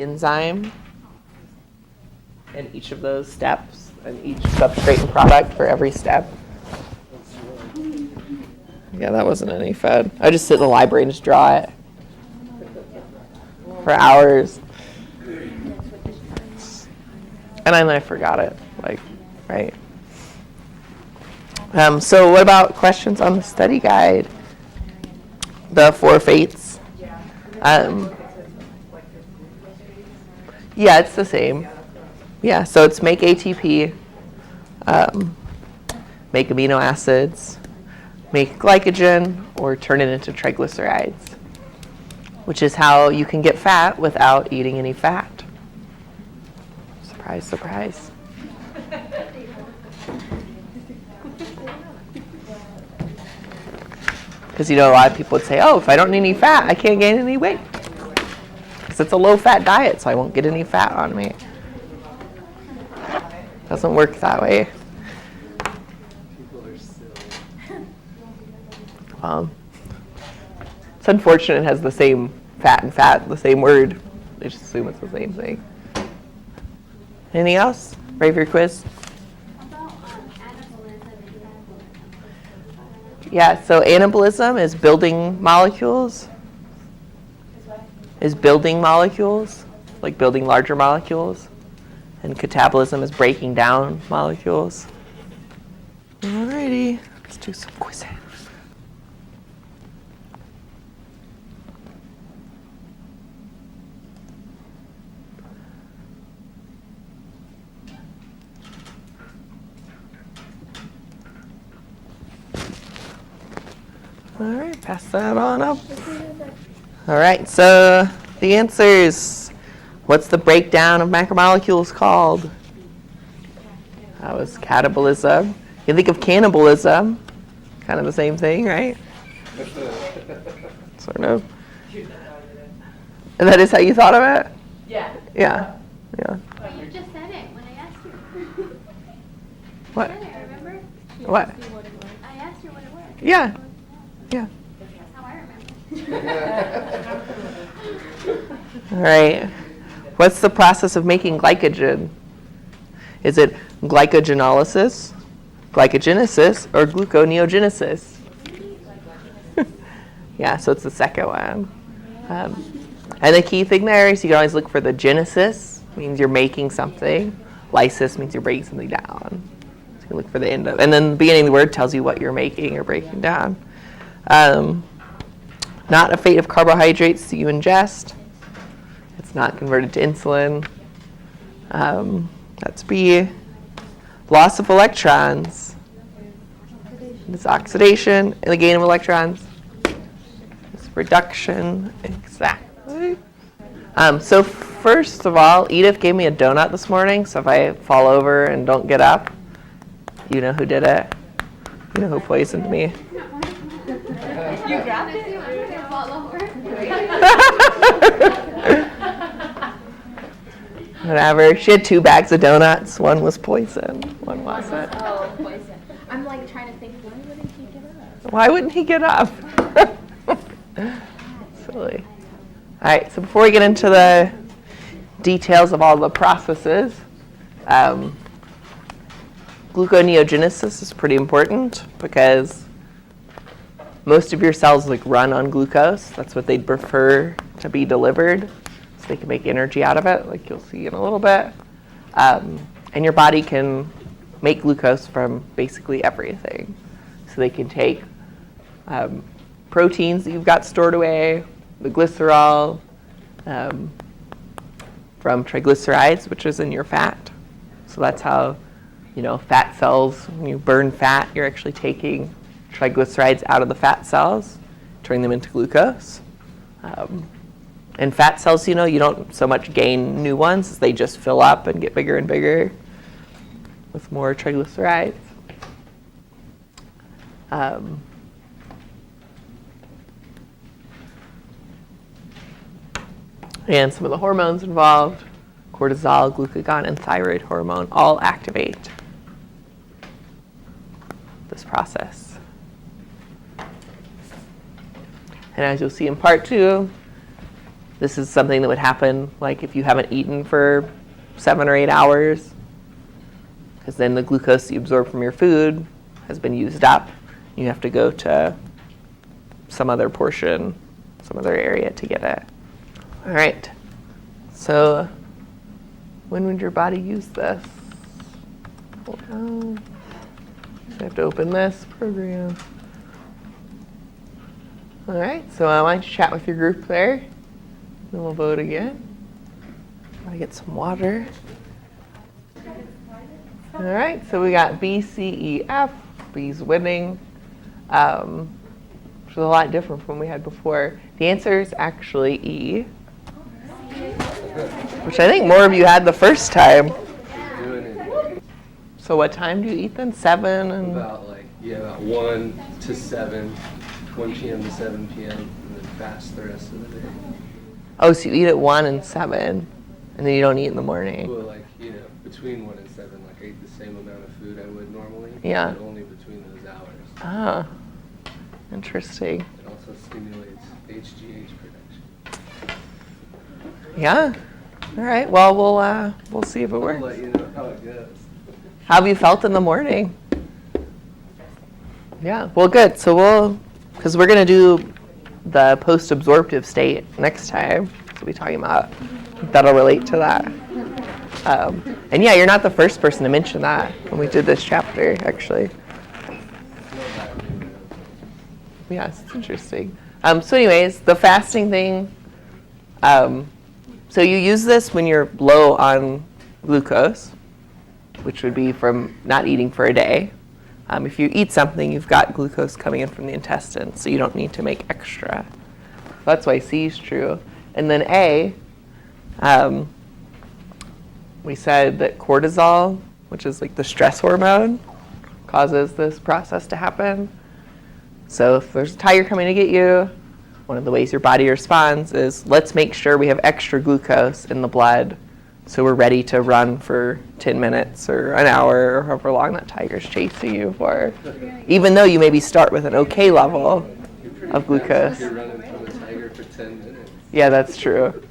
enzyme in each of those steps and each substrate and product for every step. Yeah, that wasn't any fun. I just sit in the library and just draw it for hours. And then I forgot it, right? So what about questions on the study guide? The 4 fates? Yeah, it's the same. Yeah, so it's make ATP, make amino acids, make glycogen, or turn it into triglycerides, which is how you can get fat without eating any fat. Surprise, surprise. Because, a lot of people would say, oh, if I don't need any fat, I can't gain any weight. Because it's a low-fat diet, so I won't get any fat on me. Doesn't work that way. People are silly. It's unfortunate it has the same fat and fat, the same word. They just assume it's the same thing. Anything else? Ready for your quiz? Yeah, so anabolism is building molecules. Like building larger molecules. And catabolism is breaking down molecules. Alrighty, let's do some quizzing. All right, pass that on up. All right, so the answers. What's the breakdown of macromolecules called? That was catabolism. You think of cannibalism, kind of the same thing, right? Sort of. And that is how you thought of it? Yeah. Yeah. But you just said it when I asked you. What? You said it, remember? What? I asked you what it was. Yeah. Yeah. That's how I remember. All right. What's the process of making glycogen? Is it glycogenolysis, glycogenesis, or gluconeogenesis? Yeah, so it's the second one. And the key thing there is you can always look for the genesis, means you're making something. Lysis means you're breaking something down. So you can look for the end of, and then the beginning of the word tells you what you're making or breaking down. Not a fate of carbohydrates that you ingest. It's not converted to insulin. That's B. Loss of electrons. It's oxidation and the gain of electrons. It's reduction. Exactly. So first of all, Edith gave me a donut this morning. So if I fall over and don't get up, you know who did it. You know who poisoned me. You grabbed it? You fall over? Whatever. She had 2 bags of donuts. One was poison. One wasn't. Oh, poison. I'm like trying to think, why wouldn't he get up? Why wouldn't he get up? Silly. All right, so before we get into the details of all the processes, gluconeogenesis is pretty important because most of your cells run on glucose. That's what they'd prefer to be delivered, so they can make energy out of it, like you'll see in a little bit. And your body can make glucose from basically everything. So they can take proteins that you've got stored away, the glycerol, from triglycerides, which is in your fat. So that's how, fat cells, when you burn fat, you're actually taking triglycerides out of the fat cells, turning them into glucose. And fat cells, you don't so much gain new ones, they just fill up and get bigger and bigger with more triglycerides. And some of the hormones involved, cortisol, glucagon, and thyroid hormone, all activate this process. And as you'll see in part 2, This is something that would happen like if you haven't eaten for 7 or 8 hours, because then the glucose you absorb from your food has been used up. You have to go to some other portion, some other area to get it. All right. So when would your body use this? Hold on. So I have to open this program. All right. So I want you to chat with your group there. Then we'll vote again. Gotta get some water. All right, so we got B, C, E, F. B's winning, which is a lot different from what we had before. The answer is actually E, which I think more of you had the first time. Doing it So what time do you eat then? 7 and about about 1 to 7, 1 p.m. to 7 p.m. and then fast the rest of the day. oh, so you eat at 1 and 7, and then you don't eat in the morning. Well, between 1 and 7, I ate the same amount of food I would normally. Yeah. But only between those hours. Ah, interesting. It also stimulates HGH production. Yeah. All right. Well, we'll see if it I'll works. let you know how it goes. How have you felt in the morning? Yeah. Well, good. So because we're gonna do the post-absorptive state next time. So we'll be talking about that'll relate to that. And yeah, you're not the first person to mention that when we did this chapter, actually. Yes, it's interesting. So anyways, the fasting thing, so you use this when you're low on glucose, which would be from not eating for a day. If you eat something, you've got glucose coming in from the intestine, so you don't need to make extra. That's why C is true. And then A, we said that cortisol, which is like the stress hormone, causes this process to happen. So if there's a tiger coming to get you, one of the ways your body responds is, let's make sure we have extra glucose in the blood so we're ready to run for 10 minutes or an hour or however long that tiger's chasing you for. Even though you maybe start with an okay level of glucose. You're running from a tiger for 10 minutes. Yeah, that's true.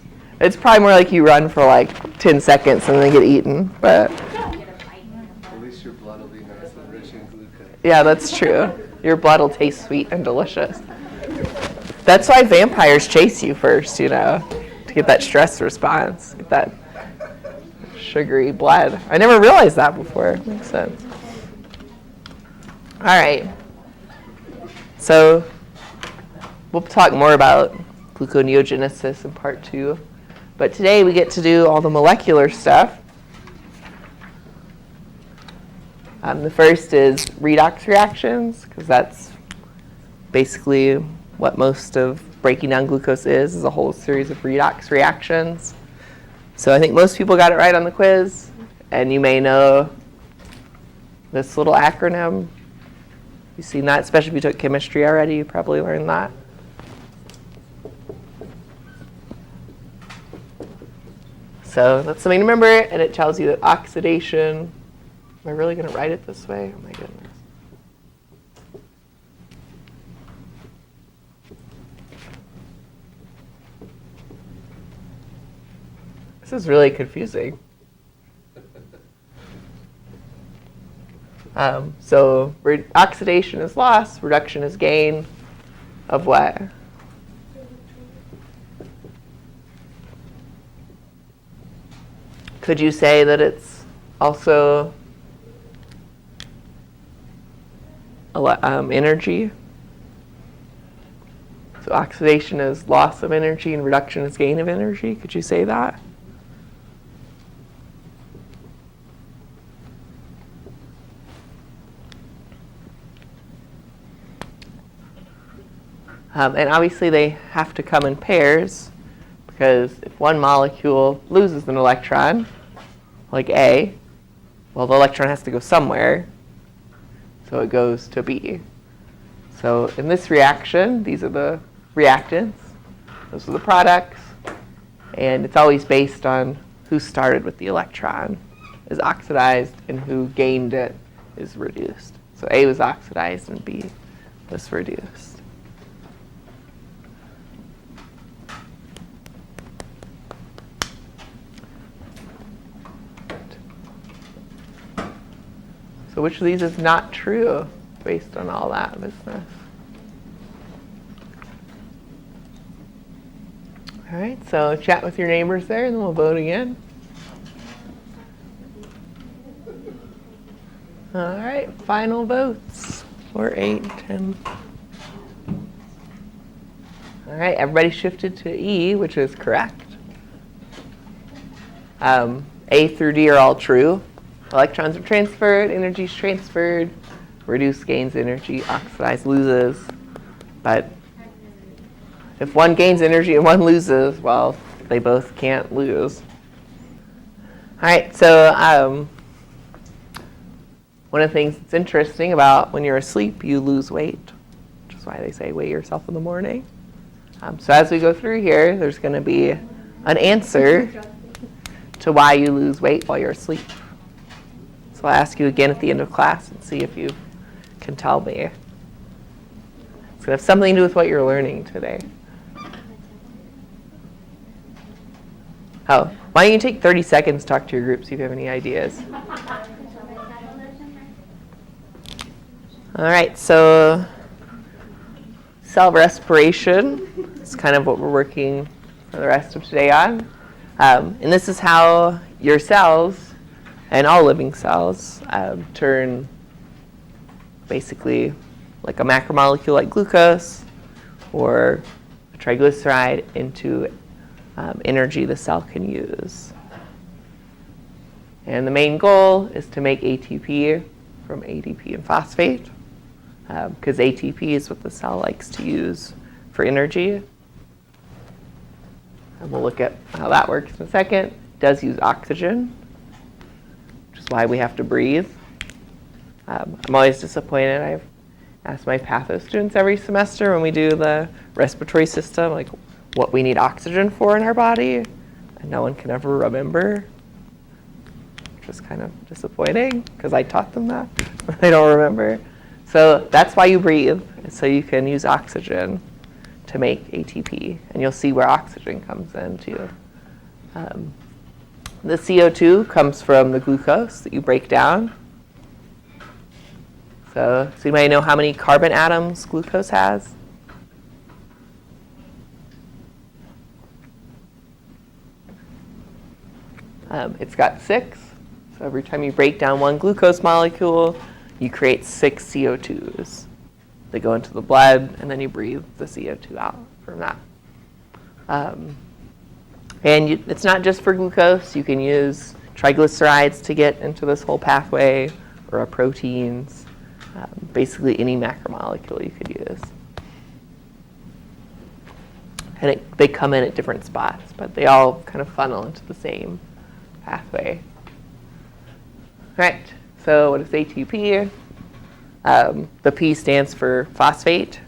It's probably more like you run for like 10 seconds and then get eaten, but At least your blood will be nice and rich in glucose. yeah, that's true. Your blood will taste sweet and delicious. That's why vampires chase you first, to get that stress response, get that sugary blood. I never realized that before. Makes sense. All right. So we'll talk more about gluconeogenesis in part 2. But today we get to do all the molecular stuff. The first is redox reactions, because that's basically what most of breaking down glucose is a whole series of redox reactions. So I think most people got it right on the quiz, and you may know this little acronym. You've seen that, especially if you took chemistry already, you probably learned that. So that's something to remember, and it tells you that oxidation. Am I really going to write it this way? Oh my goodness. This is really confusing. So oxidation is loss, reduction is gain of what? Could you say that it's also energy? So oxidation is loss of energy and reduction is gain of energy. Could you say that? And obviously they have to come in pairs, because if one molecule loses an electron, like A, well, the electron has to go somewhere, so it goes to B. So in this reaction, these are the reactants, those are the products, and it's always based on who started with the electron is oxidized and who gained it is reduced. So A was oxidized and B was reduced. So which of these is not true based on all that business? All right, so chat with your neighbors there, and then we'll vote again. All right, final votes for 8 and 10. All right, everybody shifted to E, which is correct. A through D are all true. Electrons are transferred, energy is transferred, reduce gains energy, oxidize loses. But if one gains energy and one loses, well, they both can't lose. All right, so one of the things that's interesting about when you're asleep, you lose weight, which is why they say weigh yourself in the morning. So as we go through here, there's going to be an answer to why you lose weight while you're asleep. So I'll ask you again at the end of class and see if you can tell me. It's going to have something to do with what you're learning today. Oh, why don't you take 30 seconds to talk to your group, see if you have any ideas. All right, so cell respiration is kind of what we're working for the rest of today on. And this is how your cells, and all living cells, turn basically like a macromolecule like glucose or a triglyceride into energy the cell can use. And the main goal is to make ATP from ADP and phosphate, because ATP is what the cell likes to use for energy. And we'll look at how that works in a second. It does use oxygen, which is why we have to breathe. I'm always disappointed. I've asked my patho students every semester when we do the respiratory system, like what we need oxygen for in our body, and no one can ever remember, which is kind of disappointing because I taught them that, but they don't remember. So that's why you breathe, so you can use oxygen to make ATP, and you'll see where oxygen comes in too. The CO2 comes from the glucose that you break down. So you might know how many carbon atoms glucose has. It's got 6. So every time you break down one glucose molecule, you create 6 CO2s. They go into the blood, and then you breathe the CO2 out from that. It's not just for glucose. You can use triglycerides to get into this whole pathway, or proteins, basically any macromolecule you could use. And they come in at different spots, but they all kind of funnel into the same pathway. All right, so what is ATP? The P stands for phosphate,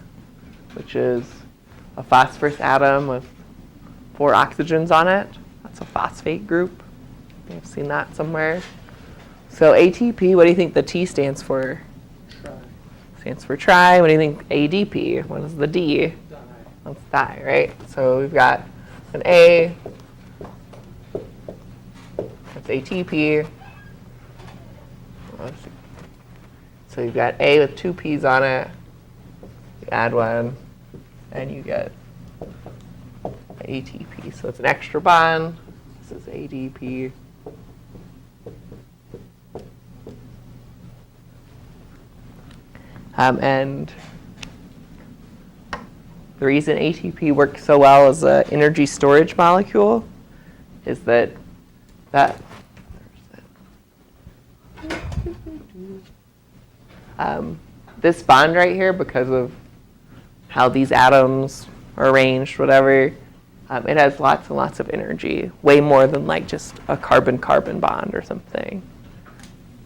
which is a phosphorus atom with 4 oxygens on it. That's a phosphate group. I've seen that somewhere. So ATP, what do you think the T stands for? Tri. Stands for tri. What do you think ADP? What is the D? Di. That's di, right? So we've got an A. That's ATP. So you've got A with 2 P's on it. You add 1, and you get ATP. So it's an extra bond. This is ADP. And the reason ATP works so well as an energy storage molecule is that this bond right here, because of how these atoms are arranged, whatever, it has lots and lots of energy, way more than like just a carbon-carbon bond or something.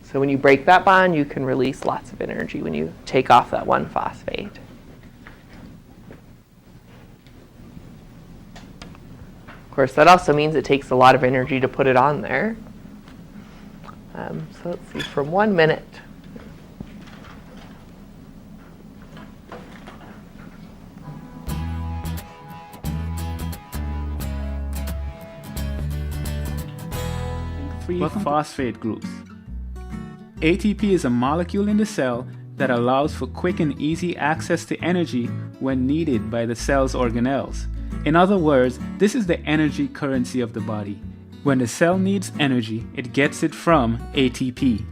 So when you break that bond, you can release lots of energy when you take off that one phosphate. Of course, that also means it takes a lot of energy to put it on there. So let's see, from 1 minute. Three phosphate groups, ATP is a molecule in the cell that allows for quick and easy access to energy when needed by the cell's organelles. In other words, this is the energy currency of the body. When the cell needs energy, it gets it from ATP.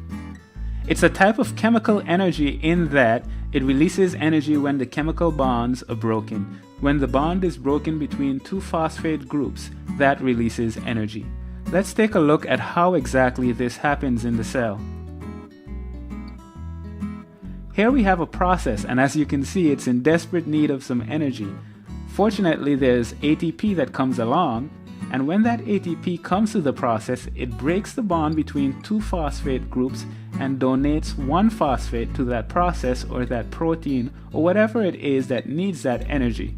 It's a type of chemical energy in that it releases energy when the chemical bonds are broken. When the bond is broken between two phosphate groups, that releases energy. Let's take a look at how exactly this happens in the cell. Here we have a process, and as you can see, it's in desperate need of some energy. Fortunately, there's ATP that comes along, and when that ATP comes to the process, it breaks the bond between two phosphate groups and donates one phosphate to that process or that protein or whatever it is that needs that energy.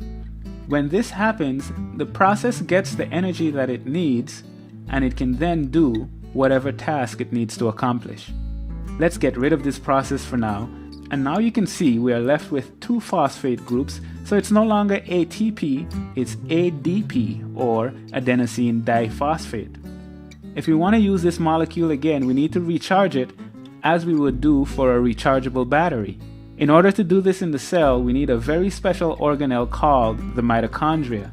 When this happens, the process gets the energy that it needs, and it can then do whatever task it needs to accomplish. Let's get rid of this process for now. And now you can see we are left with two phosphate groups, so it's no longer ATP, it's ADP, or adenosine diphosphate. If we want to use this molecule again, we need to recharge it as we would do for a rechargeable battery. In order to do this in the cell, we need a very special organelle called the mitochondria.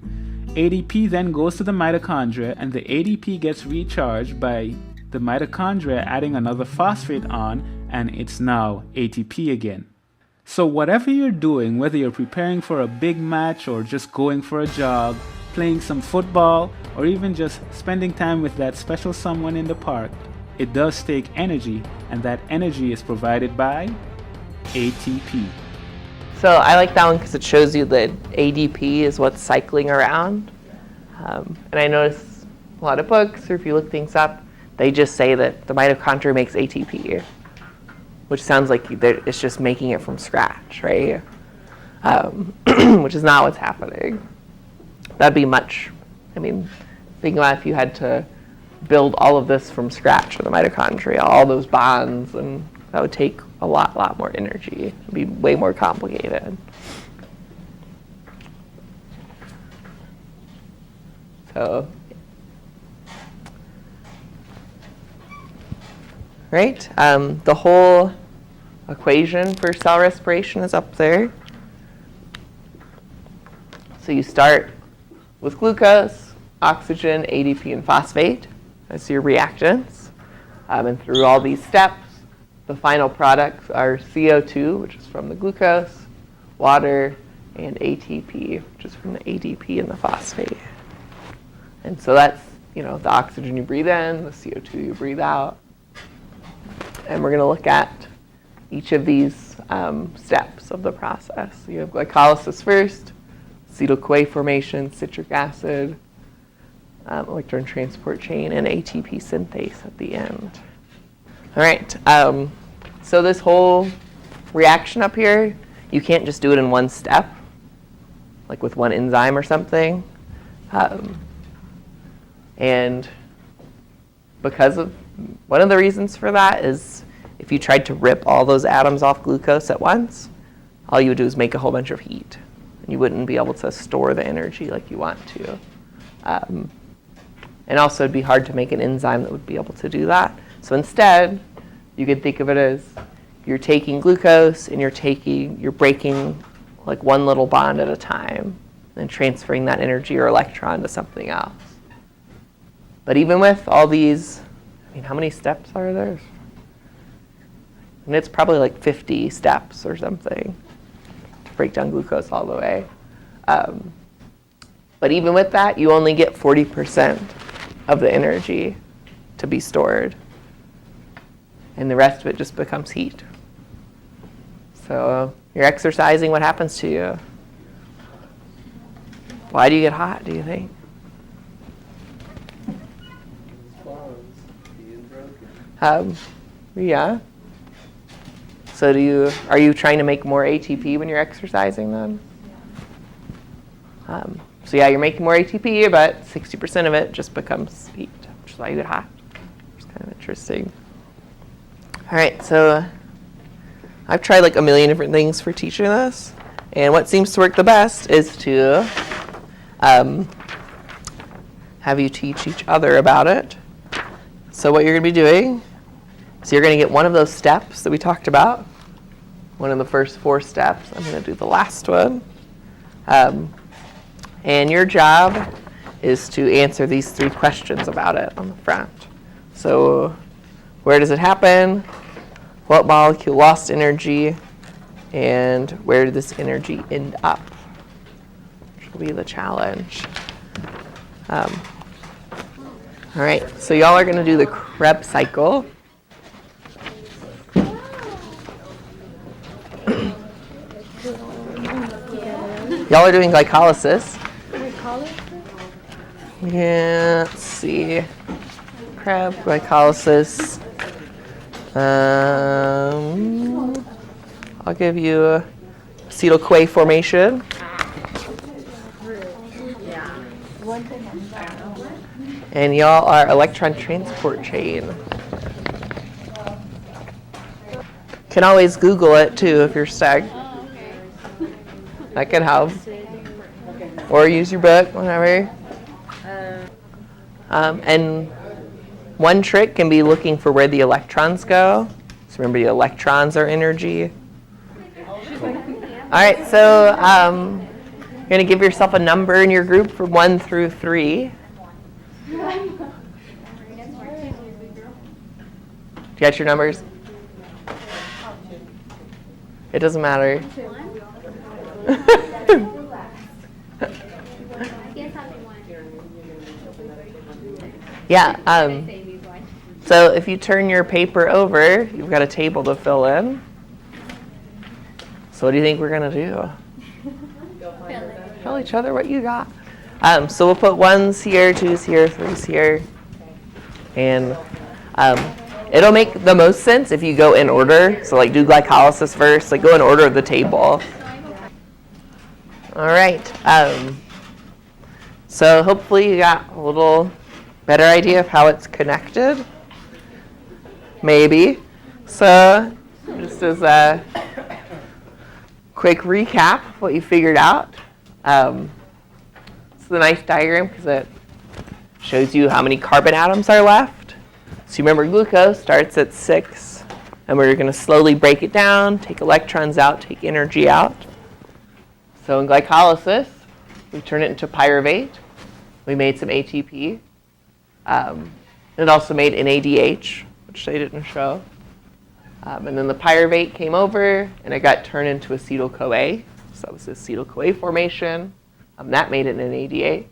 ADP then goes to the mitochondria, and the ADP gets recharged by the mitochondria adding another phosphate on, and it's now ATP again. So whatever you're doing, whether you're preparing for a big match or just going for a jog, playing some football, or even just spending time with that special someone in the park, it does take energy, and that energy is provided by ATP. So I like that one because it shows you that ADP is what's cycling around. And I notice a lot of books, or if you look things up, they just say that the mitochondria makes ATP, which sounds like it's just making it from scratch, right? Which is not what's happening. That'd be much, think about if you had to build all of this from scratch for the mitochondria, all those bonds, and that would take a lot more energy. It'd be way more complicated. So, right? The whole equation for cell respiration is up there. So you start with glucose, oxygen, ADP, and phosphate as your reactants. And through all these steps, the final products are CO2, which is from the glucose, water, and ATP, which is from the ADP and the phosphate. And so that's, the oxygen you breathe in, the CO2 you breathe out. And we're going to look at each of these steps of the process. You have glycolysis first, acetyl-CoA formation, citric acid, electron transport chain, and ATP synthase at the end. All right, so this whole reaction up here, you can't just do it in one step, like with one enzyme or something. And because of, one of the reasons for that is if you tried to rip all those atoms off glucose at once, all you would do is make a whole bunch of heat. And you wouldn't be able to store the energy like you want to. And also it'd be hard to make an enzyme that would be able to do that. So instead, you could think of it as you're taking glucose and you're breaking like one little bond at a time and transferring that energy or electron to something else. But even with all these, how many steps are there? And it's probably like 50 steps or something to break down glucose all the way. But even with that, you only get 40% of the energy to be stored. And the rest of it just becomes heat. So you're exercising, what happens to you? Why do you get hot, do you think? Being broken. Yeah. So are you trying to make more ATP when you're exercising then? So yeah, you're making more ATP, but 60% of it just becomes heat, which is why you get hot. It's kind of interesting. All right, so I've tried like a million different things for teaching this, and what seems to work the best is to have you teach each other about it. So what you're going to be doing So you're going to get one of those steps that we talked about, one of the first 4 steps. I'm going to do the last one. And your job is to answer these 3 questions about it on the front. So where does it happen? What molecule lost energy? And where did this energy end up? Which will be the challenge. All right, so y'all are going to do the Krebs cycle. Y'all are doing glycolysis. Yeah, let's see. Krebs, glycolysis. I'll give you acetyl-CoA formation. And y'all are electron transport chain. Can always Google it too if you're stuck. That can help. Or use your book, whatever. And one trick can be looking for where the electrons go. So remember, the electrons are energy. All right, so you're going to give yourself a number in your group from 1 through 3. Do you got your numbers? It doesn't matter. Yeah. So if you turn your paper over, you've got a table to fill in. So what do you think we're going to do? Tell each other what you got. So we'll put 1s here, 2s here, 3s here. And it'll make the most sense if you go in order. So like do glycolysis first, like go in order of the table. All right. So hopefully you got a little better idea of how it's connected. Maybe. So just as a quick recap of what you figured out. It's a nice diagram because it shows you how many carbon atoms are left. So you remember glucose starts at 6, and we're going to slowly break it down, take electrons out, take energy out. So in glycolysis, we turn it into pyruvate. We made some ATP. It also made NADH, which they didn't show. And then the pyruvate came over, and it got turned into acetyl-CoA. So that was the acetyl-CoA formation. That made it NADH.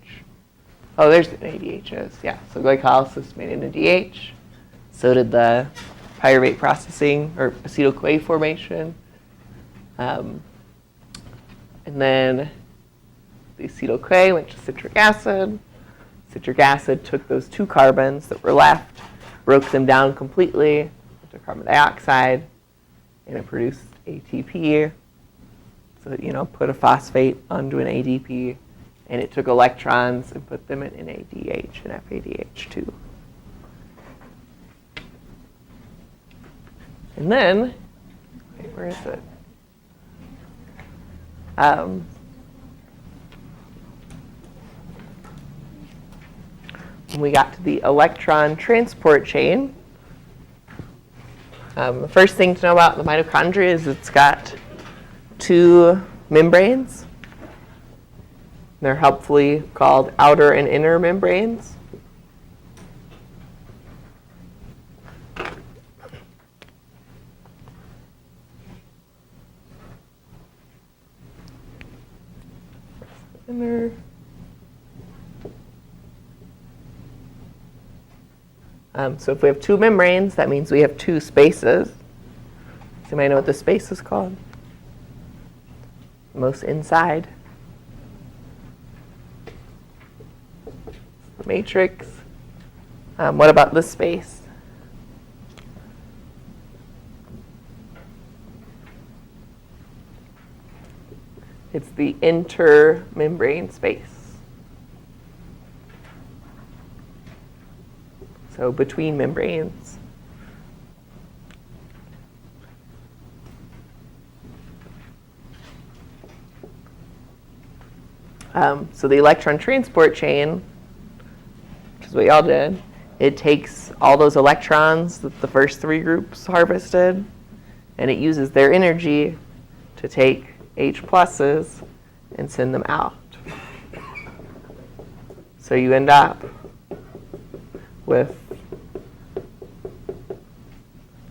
Oh, there's the NADHs. Yeah, so glycolysis made NADH. So did the pyruvate processing, or acetyl-CoA formation. And then the acetyl-CoA went to citric acid. Citric acid took those 2 carbons that were left, broke them down completely into carbon dioxide, and it produced ATP. So it, put a phosphate onto an ADP, and it took electrons and put them in NADH and FADH2. And then, wait, where is it? When we got to the electron transport chain, the first thing to know about the mitochondria is it's got 2 membranes. They're helpfully called outer and inner membranes. Inner. So if we have 2 membranes, that means we have 2 spaces. Does anybody know what the space is called? Most inside. Matrix. What about this space? It's the intermembrane space. So between membranes. So the electron transport chain, which is what y'all did, it takes all those electrons that the first three groups harvested, and it uses their energy to take H pluses and send them out. So you end up with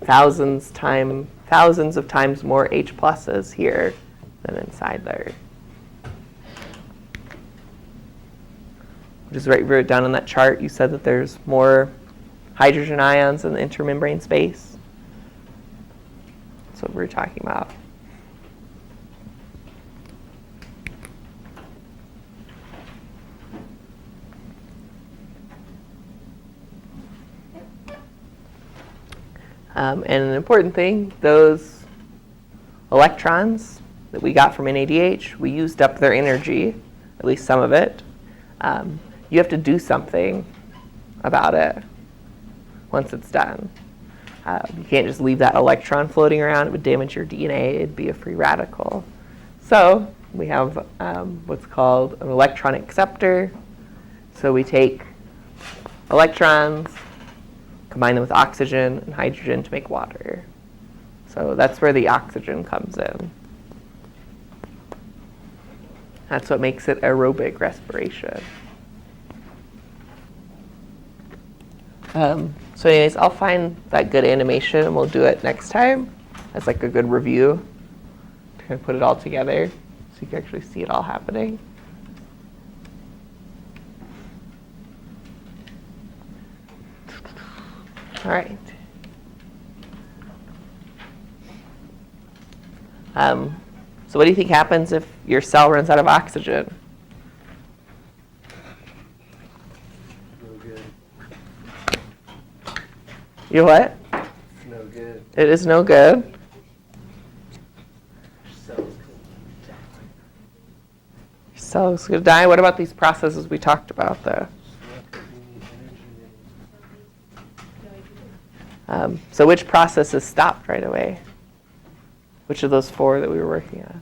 thousands of times more H pluses here than inside there. Just write it down on that chart. You said that there's more hydrogen ions in the intermembrane space. That's what we're talking about. And an important thing, those electrons that we got from NADH, we used up their energy, at least some of it. You have to do something about it once it's done. You can't just leave that electron floating around. It would damage your DNA. It'd be a free radical. So we have what's called an electron acceptor. So we take electrons, combine them with oxygen and hydrogen to make water. So that's where the oxygen comes in. That's what makes it aerobic respiration. So anyways, I'll find that good animation and we'll do it next time as like a good review to kind of put it all together so you can actually see it all happening. All right. So what do you think happens if your cell runs out of oxygen? No good. You what? No good. It is no good. Cells could die. Cells could die. What about these processes we talked about, though? So which process is stopped right away? Which of those four that we were working on?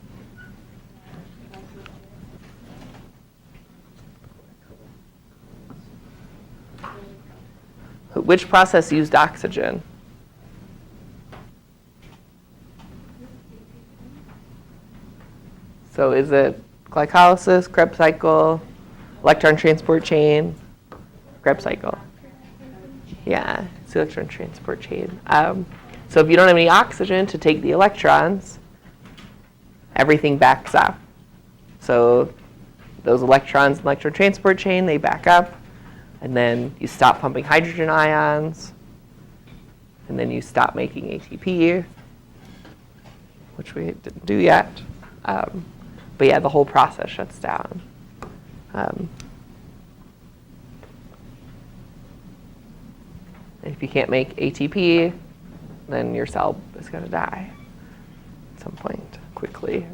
Which process used oxygen? So is it glycolysis, Krebs cycle, electron transport chain? Krebs cycle. Yeah, it's the electron transport chain. So if you don't have any oxygen to take the electrons, everything backs up. So those electrons in the electron transport chain, they back up, and then you stop pumping hydrogen ions, and then you stop making ATP, which we didn't do yet. But yeah, the whole process shuts down. If you can't make ATP, then your cell is going to die at some point quickly.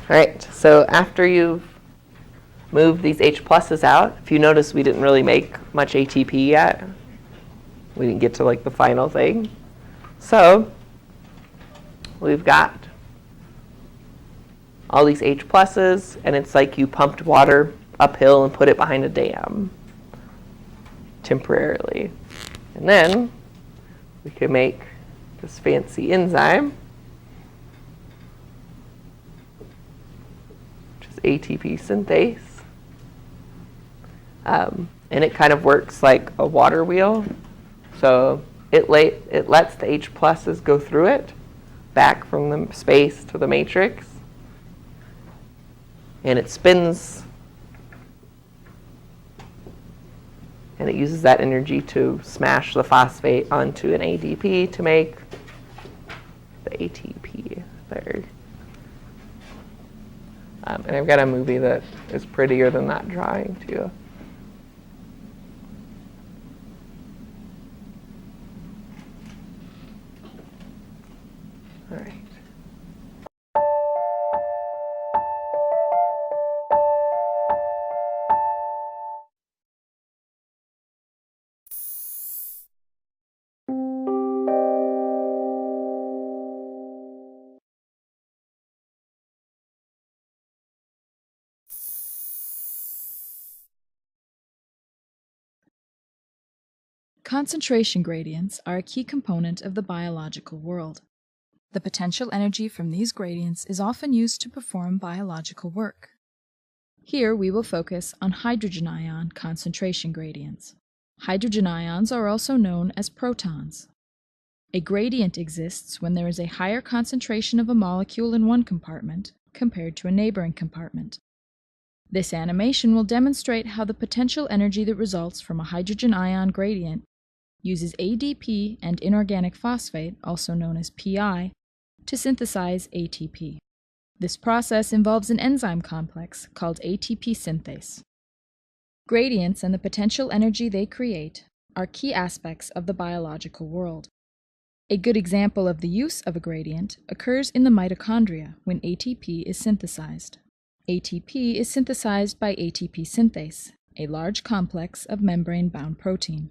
All right, so after you've moved these H pluses out, if you notice we didn't really make much ATP yet. We didn't get to like the final thing. So we've got all these H pluses, and it's like you pumped water uphill and put it behind a dam temporarily. And then we can make this fancy enzyme, which is ATP synthase. And it kind of works like a water wheel. So it lets the H pluses go through it, back from the space to the matrix. And it spins, and it uses that energy to smash the phosphate onto an ADP to make the ATP there. And I've got a movie that is prettier than that drawing too. All right. concentration gradients are a key component of the biological world. The potential energy from these gradients is often used to perform biological work. Here we will focus on hydrogen ion concentration gradients. Hydrogen ions are also known as protons. A gradient exists when there is a higher concentration of a molecule in one compartment compared to a neighboring compartment. This animation will demonstrate how the potential energy that results from a hydrogen ion gradient uses ADP and inorganic phosphate, also known as PI, to synthesize ATP. This process involves an enzyme complex called ATP synthase. Gradients and the potential energy they create are key aspects of the biological world. A good example of the use of a gradient occurs in the mitochondria when ATP is synthesized. ATP is synthesized by ATP synthase, a large complex of membrane-bound protein.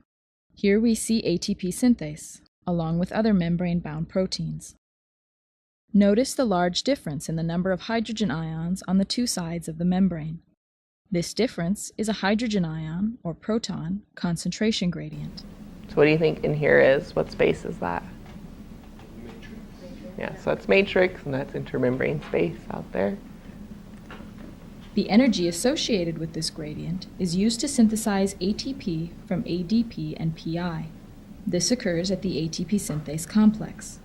Here we see ATP synthase, along with other membrane-bound proteins. Notice the large difference in the number of hydrogen ions on the two sides of the membrane. This difference is a hydrogen ion, or proton, concentration gradient. So what do you think in here is? What space is that? Yeah, so that's matrix, and that's intermembrane space out there. The energy associated with this gradient is used to synthesize ATP from ADP and PI. This occurs at the ATP synthase complex.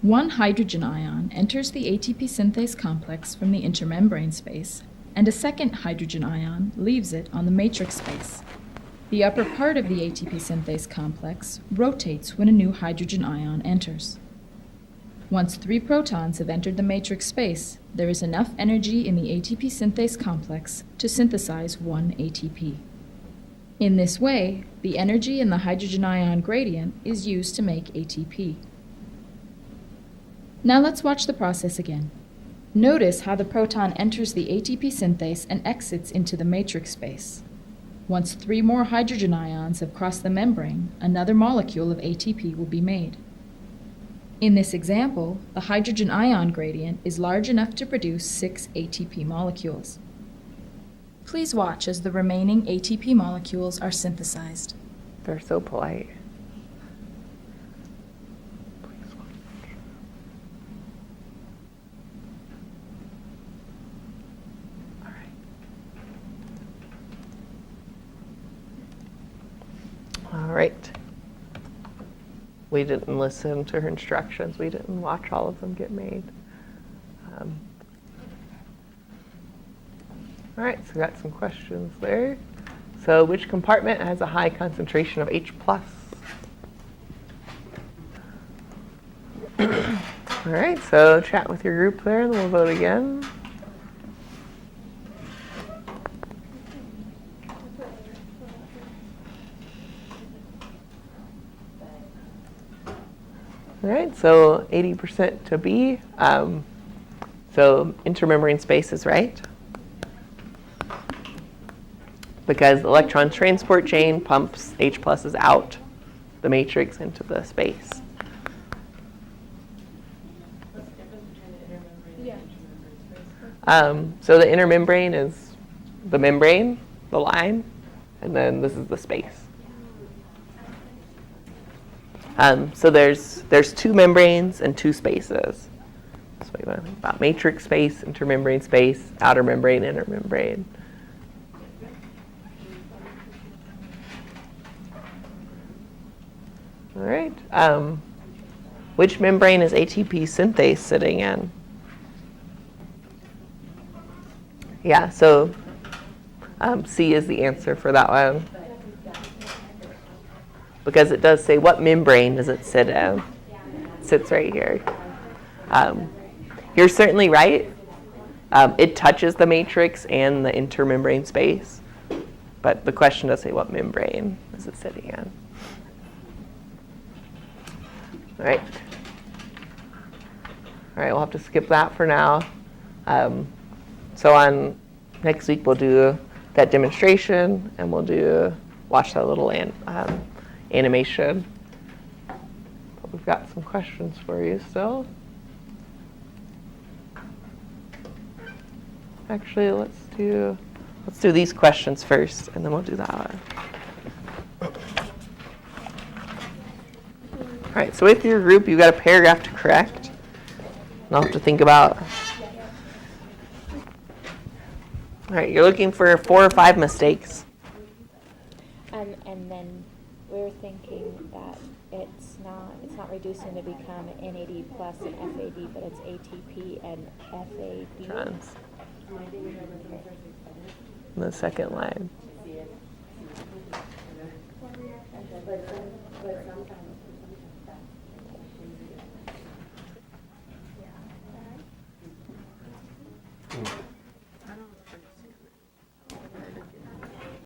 One hydrogen ion enters the ATP synthase complex from the intermembrane space, and a second hydrogen ion leaves it on the matrix space. The upper part of the ATP synthase complex rotates when a new hydrogen ion enters. Once 3 protons have entered the matrix space, there is enough energy in the ATP synthase complex to synthesize 1 ATP. In this way, the energy in the hydrogen ion gradient is used to make ATP. Now let's watch the process again. Notice how the proton enters the ATP synthase and exits into the matrix space. Once 3 more hydrogen ions have crossed the membrane, another molecule of ATP will be made. In this example, the hydrogen ion gradient is large enough to produce 6 ATP molecules. Please watch as the remaining ATP molecules are synthesized. They're so polite. All right. We didn't listen to her instructions. We didn't watch all of them get made. All right, so we got some questions there. So which compartment has a high concentration of H+? All right, so chat with your group there, and we'll vote again. All right, so 80% to B. So intermembrane space is right, because the electron transport chain pumps H pluses out the matrix into the space. What's the difference between the intermembrane and intermembrane space? So the intermembrane is the membrane, the line, and then this is the space. So there's 2 membranes and 2 spaces. So we want to think about matrix space, intermembrane space, outer membrane, inner membrane. All right. Which membrane is ATP synthase sitting in? Yeah, so C is the answer for that one. Because it does say what membrane does it sit in. It sits right here. You're certainly right. It touches the matrix and the intermembrane space. But the question does say what membrane is it sitting in. All right. All right, we'll have to skip that for now. So on next week, we'll do that demonstration, and we'll watch that little animation. But we've got some questions for you still. Actually, let's do these questions first, and then we'll do that one. right, so with your group, you've got a paragraph to correct. You'll have to think about. All right, you're looking for 4 or 5 mistakes. And then we were thinking that it's not reducing to become NAD plus and FAD, but it's ATP and FAD. Trans. In the second line. But sometimes